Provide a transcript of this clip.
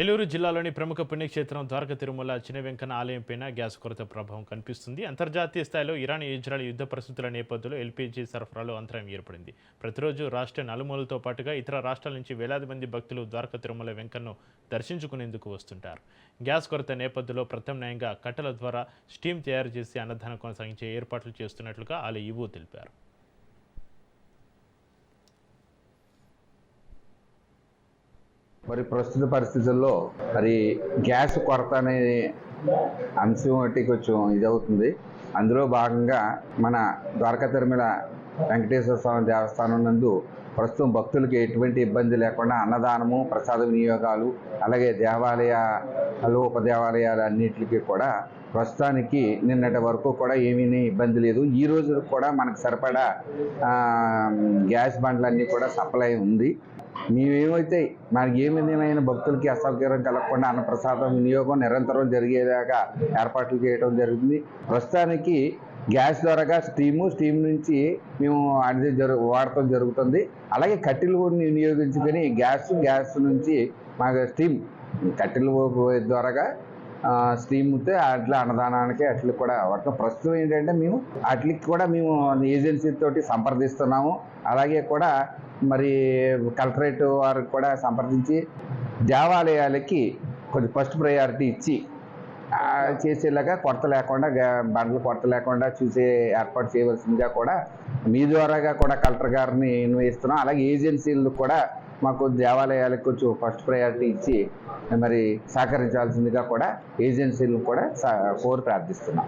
ఏలూరు జిల్లాలోని ప్రముఖ పుణ్యక్షేత్రం ద్వారక తిరుమల చిన్న వెంకన్న ఆలయంపైన గ్యాస్ కొరత ప్రభావం కనిపిస్తుంది. అంతర్జాతీయ స్థాయిలో ఇరాన్ ఇజ్రాయెల్ యుద్ధ పరిస్థితుల నేపథ్యంలో ఎల్పీజీ సరఫరాలో అంతరాయం ఏర్పడింది. ప్రతిరోజు రాష్ట్ర నలుమూలలతో పాటుగా ఇతర రాష్ట్రాల నుంచి వేలాది మంది భక్తులు ద్వారక తిరుమల వెంకన్నను దర్శించుకునేందుకు వస్తుంటారు. గ్యాస్ కొరత నేపథ్యంలో ప్రత్యామ్నాయంగా కట్టెల ద్వారా స్టీమ్ తయారు చేసి అన్నదానం కొనసాగించే ఏర్పాట్లు చేస్తున్నట్లుగా ఆలయ ఈవో తెలిపారు. మరి ప్రస్తుత పరిస్థితుల్లో మరి గ్యాస్ కొరత అనే అంశం ఒకటి కొంచెం ఇదవుతుంది. అందులో భాగంగా మన ద్వారకా తిరుమల వెంకటేశ్వర స్వామి దేవస్థానం నందు ప్రస్తుతం భక్తులకి ఎటువంటి ఇబ్బంది లేకుండా అన్నదానము, ప్రసాద వినియోగాలు, అలాగే దేవాలయాలు, ఉపదేవాలయాలు అన్నిటికీ కూడా ప్రస్తుతానికి నిన్నటి వరకు కూడా ఏమీ ఇబ్బంది లేదు. ఈ రోజు కూడా మనకు సరిపడా గ్యాస్ బండ్లన్నీ కూడా సప్లై ఉంది. మేమేమైతే మనకి ఏ విధమైన భక్తులకి అసౌకర్యం కలగకుండా అన్నప్రసాదం వినియోగం నిరంతరం జరిగేదాకా ఏర్పాట్లు చేయడం జరుగుతుంది. ప్రస్తుతానికి గ్యాస్ ద్వారాగా స్టీమ్ నుంచి మేము అది వాడటం జరుగుతుంది. అలాగే కట్టెలు వినియోగించుకొని గ్యాస్ నుంచి మాకు స్టీమ్ కట్టెల ద్వారాగా స్టీమ్తో అట్లా అన్నదానానికి అట్లా కూడా వాడతాం. ప్రస్తుతం ఏంటంటే మేము వాటికి కూడా మేము ఏజెన్సీ తోటి సంప్రదిస్తున్నాము. అలాగే కూడా మరి కలెక్టరేట్ వారికి కూడా సంప్రదించి దేవాలయాలకి కొంచెం ఫస్ట్ ప్రయారిటీ ఇచ్చి చేసేలాగా కొరత లేకుండా బండ్లు కొరత లేకుండా చూసే ఏర్పాటు చేయవలసిందిగా కూడా మీ ద్వారాగా కూడా కలెక్టర్ గారిని ఇస్తున్నాం. అలాగే ఏజెన్సీలు కూడా మాకు దేవాలయాలకు కొంచెం ఫస్ట్ ప్రయారిటీ ఇచ్చి మరి సహకరించాల్సిందిగా కూడా ఏజెన్సీలను కూడా కోరి ప్రార్థిస్తున్నాం.